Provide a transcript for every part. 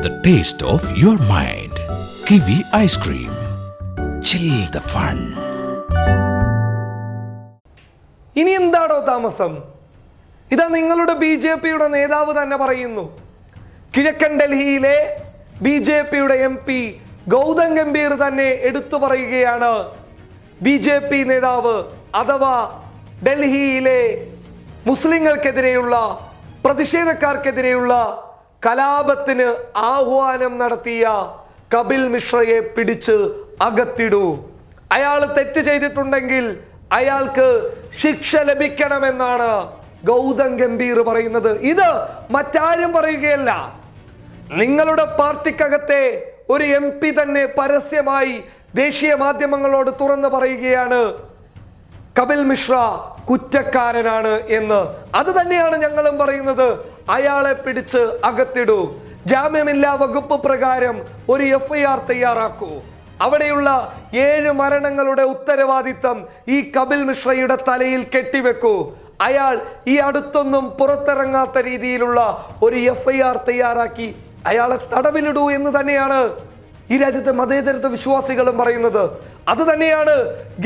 The taste of your mind. Kiwi ice cream. Chill the fun. ഇനി എന്താണോ താമസം? ഇതാ നിങ്ങളുടെ BJPയുടെ നേതാവ് തന്നെ പറയുന്നു. കിഴക്കൻ ഡൽഹിയിലെ BJPയുടെ MP ഗൗതം ഗംഭീർ തന്നെ എടുത്തു പറയുകയാണ്. BJP നേതാവ് അഥവാ ഡൽഹിയിലെ മുസ്ലിങ്ങൾക്കെതിരെയുള്ള പ്രതിഷേധക്കാർക്കെതിരെയുള്ള കലാപത്തിന് ആഹ്വാനം നടത്തിയ കപിൽ മിശ്രയെ പിടിച്ച് അകത്തിടൂ. അയാൾ തെറ്റ് ചെയ്തിട്ടുണ്ടെങ്കിൽ അയാൾക്ക് ശിക്ഷ ലഭിക്കണമെന്നാണ് ഗൗതം ഗംഭീർ പറയുന്നത്. ഇത് മറ്റാരും പറയുകയല്ല, നിങ്ങളുടെ പാർട്ടിക്കകത്തെ ഒരു MP തന്നെ പരസ്യമായി ദേശീയ മാധ്യമങ്ങളോട് തുറന്നു പറയുകയാണ് കപിൽ മിശ്ര കുറ്റക്കാരനാണ് എന്ന്. അത് തന്നെയാണ് ഞങ്ങളും പറയുന്നത്. അയാളെ പിടിച്ച് അകത്തിടൂ. ജാമ്യമില്ലാ വകുപ്പ് പ്രകാരം ഒരു FIR തയ്യാറാക്കൂ. അവിടെയുള്ള 7 മരണങ്ങളുടെ ഉത്തരവാദിത്തം ഈ കപിൽ മിശ്രയുടെ തലയിൽ കെട്ടിവെക്കൂ. അയാൾ ഈ അടുത്തൊന്നും പുറത്തിറങ്ങാത്ത രീതിയിലുള്ള ഒരു FIR തയ്യാറാക്കി അയാളെ തടവിലിടൂ എന്ന് തന്നെയാണ് ഈ രാജ്യത്തെ മതേതരത്വ വിശ്വാസികളും പറയുന്നത്. അത് തന്നെയാണ്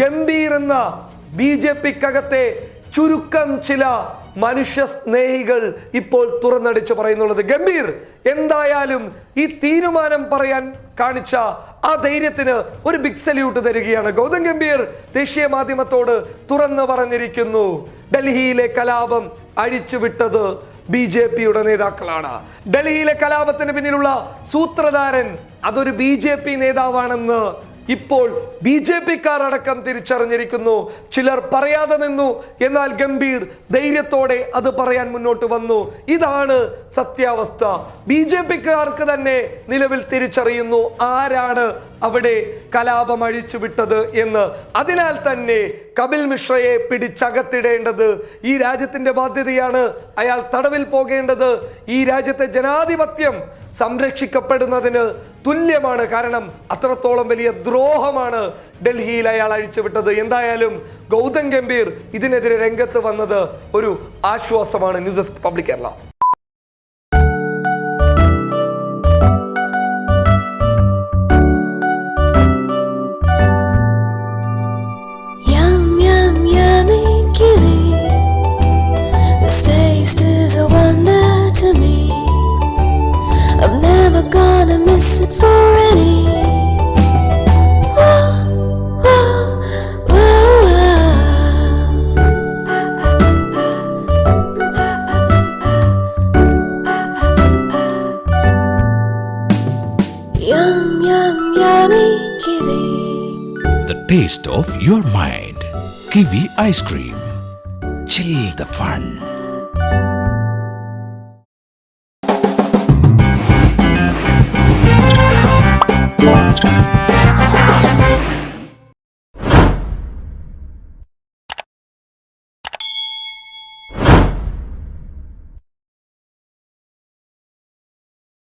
ഗംഭീർ എന്ന BJPക്കകത്തെ ചുരുക്കം ചില മനുഷ്യ സ്നേഹികൾ ഇപ്പോൾ തുറന്നടിച്ച് പറയുന്നുള്ളത്. ഗംഭീർ എന്തായാലും ഈ തീരുമാനം പറയാൻ കാണിച്ച ആ ധൈര്യത്തിന് ഒരു ബിഗ് സല്യൂട്ട് തരികയാണ്. ഗൗതം ഗംഭീർ ദേശീയ മാധ്യമത്തോട് തുറന്നു പറഞ്ഞിരിക്കുന്നു, ഡൽഹിയിലെ കലാപം അഴിച്ചുവിട്ടത് BJPയുടെ നേതാക്കളാണ്. ഡൽഹിയിലെ കലാപത്തിന് പിന്നിലുള്ള സൂത്രധാരൻ അതൊരു BJP നേതാവാണെന്ന് ഇപ്പോൾ BJPക്കാർ അടക്കം തിരിച്ചറിഞ്ഞിരിക്കുന്നു. ചിലർ പറയാതെ നിന്നു, എന്നാൽ ഗംഭീർ ധൈര്യത്തോടെ അത് പറയാൻ മുന്നോട്ട് വന്നു. ഇതാണ് സത്യാവസ്ഥ. BJPക്കാർക്ക് തന്നെ നിലവിൽ തിരിച്ചറിയുന്നു ആരാണ് അവിടെ കലാപം അഴിച്ചുവിട്ടത് എന്ന്. അതിനാൽ തന്നെ കപിൽ മിശ്രയെ പിടിച്ചകത്തിടേണ്ടത് ഈ രാജ്യത്തിന്റെ ബാധ്യതയാണ്. അയാൾ തടവിൽ പോകേണ്ടത് ഈ രാജ്യത്തെ ജനാധിപത്യം സംരക്ഷിക്കപ്പെടുന്നതിന് തുല്യമാണ്. കാരണം അത്രത്തോളം വലിയ ദ്രോഹമാണ് ഡൽഹിയിൽ അയാൾ അഴിച്ചുവിട്ടത്. എന്തായാലും ഗൗതം ഗംഭീർ ഇതിനെതിരെ രംഗത്ത് വന്നത് ഒരു ആശ്വാസമാണ്. News desk public Kerala. Gonna miss it for any. Whoa, whoa, whoa, Yum, yum, yummy kiwi. The taste of your mind. Kiwi ice cream. Chill the fun.